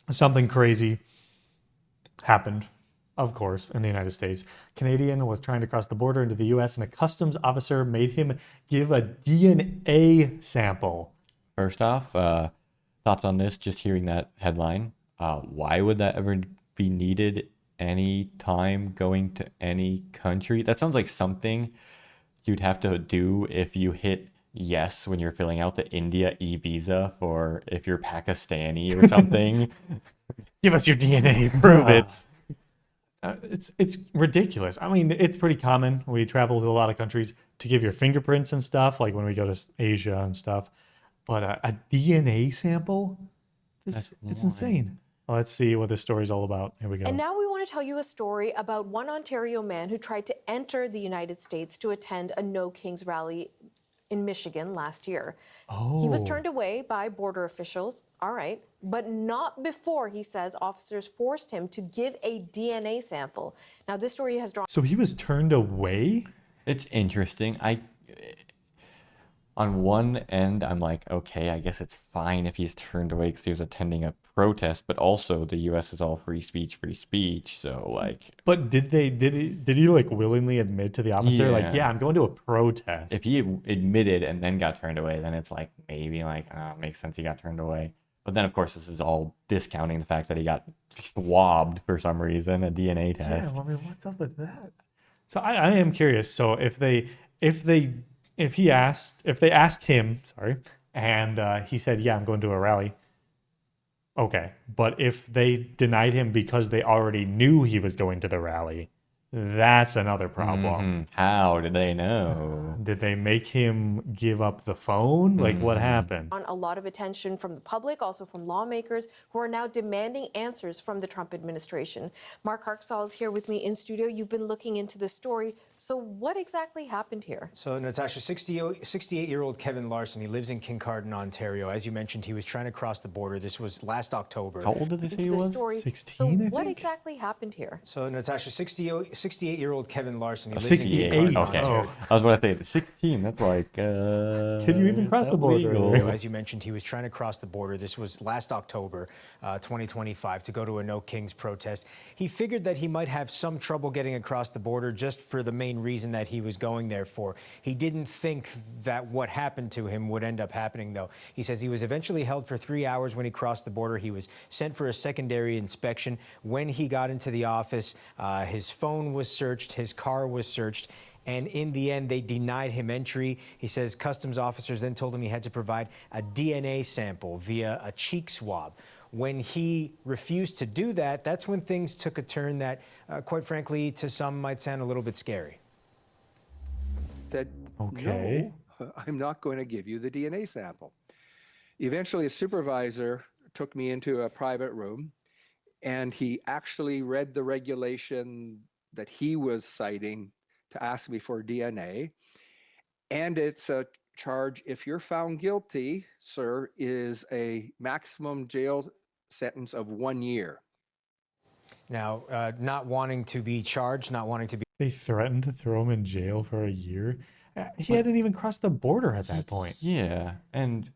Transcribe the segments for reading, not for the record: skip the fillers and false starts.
something crazy happened, of course, in the United States. Canadian was trying to cross the border into the US, and a customs officer made him give a DNA sample. First off, thoughts on this? Just hearing that headline, why would that ever be needed any time going to any country? That sounds like something you'd have to do if you hit yes when you're filling out the India e-visa for if you're Pakistani or something. Give us your DNA, prove it. It's ridiculous. I mean, it's pretty common. We travel to a lot of countries to give your fingerprints and stuff, like when we go to Asia and stuff. But a DNA sample, it's insane. Well, let's see what this story's all about. Here we go. And now we want to tell you a story about one Ontario man who tried to enter the United States to attend a No Kings rally in Michigan last year. He was turned away by border officials, all right, but not before, he says, officers forced him to give a DNA sample. Now, this story has drawn... So he was turned away? It's interesting. On one end, I'm like, okay, I guess it's fine if he's turned away because he was attending a protest, but also the U.S. is all free speech. So like, but did he like willingly admit to the officer, like, yeah, I'm going to a protest? If he admitted and then got turned away, then it's like maybe like it makes sense he got turned away. But then of course this is all discounting the fact that he got swabbed for some reason, a DNA test. Yeah, well, I mean, what's up with that? So I am curious. So if they asked him, and he said, yeah, I'm going to a rally. Okay. But if they denied him because they already knew he was going to the rally, that's another problem. How did they know? Did they make him give up the phone? Like, what happened? On a lot of attention from the public, also from lawmakers who are now demanding answers from the Trump administration. Mark Harksall is here with me in studio. You've been looking into this story. So what exactly happened here? So, Natasha, 68-year-old Kevin Larson, he lives in Kincardine, Ontario. As you mentioned, he was trying to cross the border. This was last October. How old did they say he was? 16, so what exactly happened here? So, Natasha, 68-year-old Kevin Larson, he lives 68. in Kincardine, Okay. Ontario. I was about to say 16. That's like, can you even cross the border? As you mentioned, he was trying to cross the border. This was last October, 2025, to go to a No Kings protest. He figured that he might have some trouble getting across the border just for the main reason that he was going there for. He didn't think that what happened to him would end up happening, though. He says he was eventually held for 3 hours when he crossed the border. He was sent for a secondary inspection. When he got into the office, his phone was searched, his car was searched, and in the end, they denied him entry. He says customs officers then told him he had to provide a DNA sample via a cheek swab. When he refused to do that, that's when things took a turn that, quite frankly, to some might sound a little bit scary. Said, okay, no, I'm not going to give you the DNA sample. Eventually, a supervisor took me into a private room, and he actually read the regulation that he was citing to ask me for DNA. And it's a charge, if you're found guilty, sir, is a maximum jail sentence of 1 year. Now, not wanting to be charged, not wanting to be... They threatened to throw him in jail for a year. He hadn't even crossed the border at that point. Yeah, and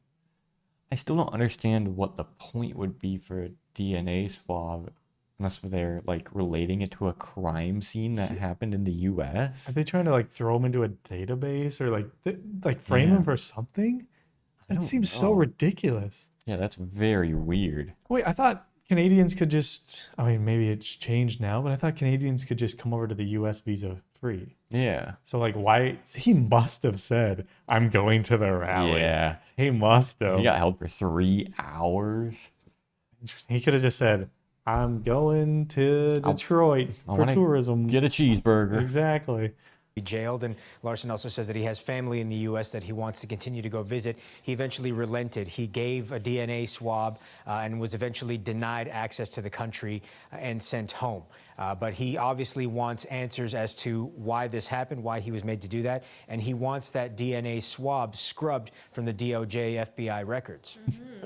I still don't understand what the point would be for a DNA swab unless they're like relating it to a crime scene that happened in the U.S. Are they trying to like throw him into a database or like frame him for something? That seems so ridiculous. Yeah, that's very weird. Wait, I thought Canadians could just, I mean, maybe it's changed now, but I thought Canadians could just come over to the U.S. visa free. Yeah. So like why, he must have said, I'm going to the rally. Yeah. He must have. He got held for 3 hours. Interesting. He could have just said, I'm going to Detroit for tourism. Get a cheeseburger. Exactly. Be jailed, and Larson also says that he has family in the U.S. that he wants to continue to go visit. He eventually relented. He gave a DNA swab and was eventually denied access to the country and sent home. But he obviously wants answers as to why this happened, why he was made to do that, and he wants that DNA swab scrubbed from the DOJ FBI records.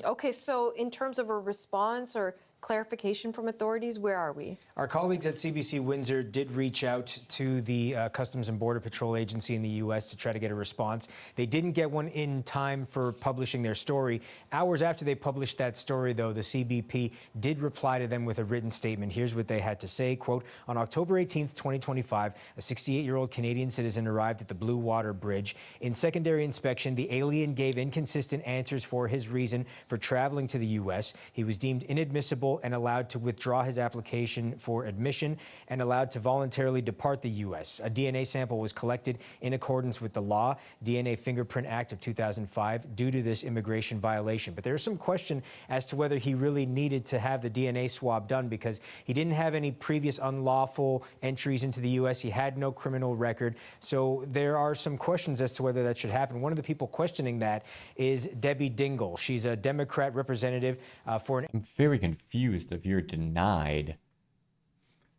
Okay, so in terms of a response or clarification from authorities, where are we? Our colleagues at CBC Windsor did reach out to the Customs and and Border Patrol agency in the U.S. to try to get a response. They didn't get one in time for publishing their story. Hours after they published that story, though, the CBP did reply to them with a written statement. Here's what they had to say, quote, on October 18th, 2025, a 68-year-old Canadian citizen arrived at the Blue Water Bridge. In secondary inspection, the alien gave inconsistent answers for his reason for traveling to the U.S. He was deemed inadmissible and allowed to withdraw his application for admission and allowed to voluntarily depart the U.S. A DNA sample was collected in accordance with the law, DNA Fingerprint Act of 2005, due to this immigration violation. But there's some question as to whether he really needed to have the DNA swab done because he didn't have any previous unlawful entries into the U.S. He had no criminal record. So there are some questions as to whether that should happen. One of the people questioning that is Debbie Dingell. She's a Democrat representative for an... I'm very confused if you're denied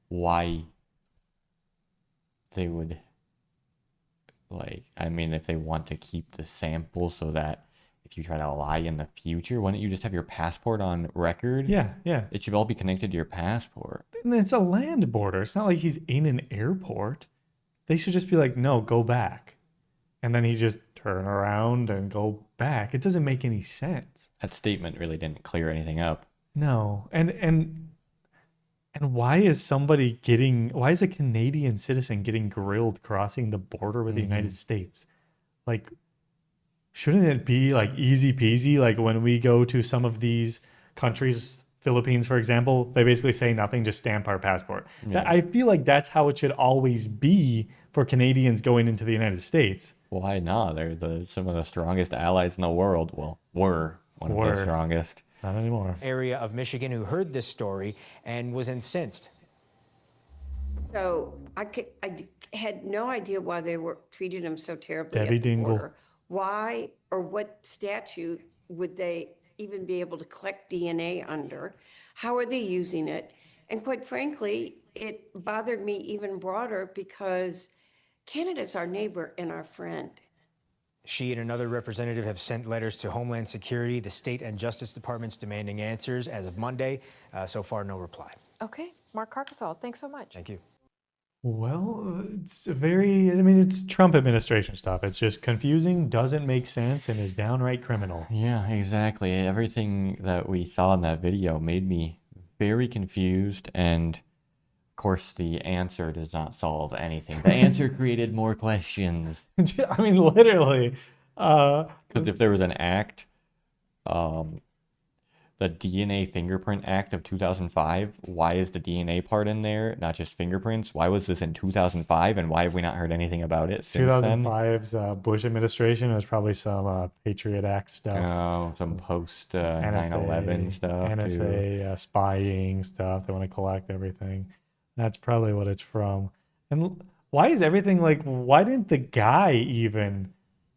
why they would, like, I mean, if they want to keep the sample so that if you try to lie in the future, why don't you just have your passport on record? Yeah, yeah. It should all be connected to your passport. And it's a land border. It's not like he's in an airport. They should just be like, no, go back. And then he just turn around and go back. It doesn't make any sense. That statement really didn't clear anything up. No. And why is a Canadian citizen getting grilled crossing the border with the United States? Like, shouldn't it be like easy peasy? Like when we go to some of these countries, Philippines, for example, they basically say nothing, just stamp our passport. Yeah. I feel like that's how it should always be for Canadians going into the United States. Why not? They're some of the strongest allies in the world. Well, were one of the strongest. Not anymore. area of Michigan who heard this story and was incensed. So I had no idea why they were treated him so terribly Debbie at the Dingell. border. Why or what statute would they even be able to collect DNA under? How are they using it? And quite frankly, it bothered me even broader because Canada's our neighbor and our friend. She and another representative have sent letters to Homeland Security, the state and Justice Departments demanding answers. As of Monday, so far, no reply. Okay, Mark Carcasol, thanks so much. Thank you. Well, it's Trump administration stuff. It's just confusing, doesn't make sense, and is downright criminal. Yeah, exactly. Everything that we saw in that video made me very confused, and of course the answer does not solve anything. The answer created more questions. I mean, literally. Because if there was an act, the DNA Fingerprint Act of 2005, why is the DNA part in there, not just fingerprints? Why was this in 2005, and why have we not heard anything about it since then? 2005's Bush administration was probably some Patriot Act stuff. Oh, some post 9/11 stuff. NSA spying stuff. They want to collect everything. That's probably what it's from. And why is everything like, why didn't the guy even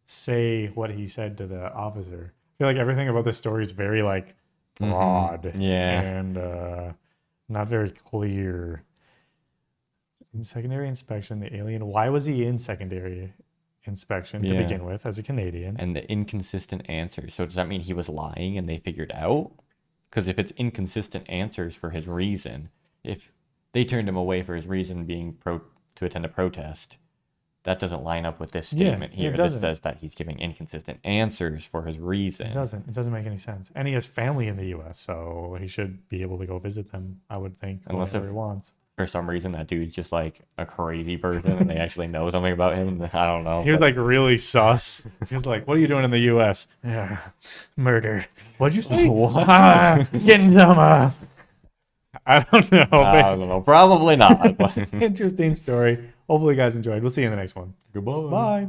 say what he said to the officer? I feel like everything about this story is very like broad Yeah. and not very clear. In secondary inspection, the alien, why was he in secondary inspection to begin with as a Canadian? And the inconsistent answers. So does that mean he was lying and they figured out? Because if it's inconsistent answers for his reason, if they turned him away for his reason being to attend a protest, that doesn't line up with this statement here. This says that he's giving inconsistent answers for his reason. It doesn't make any sense. And he has family in the U.S., so he should be able to go visit them, I would think, whenever he wants. For some reason, that dude's just like a crazy person and they actually know something about him. I don't know. He was like really sus. He was like, what are you doing in the U.S.? Yeah, murder. What'd you say? Getting some, I don't know. I don't know. Probably not. Interesting story. Hopefully you guys enjoyed. We'll see you in the next one. Goodbye. Bye.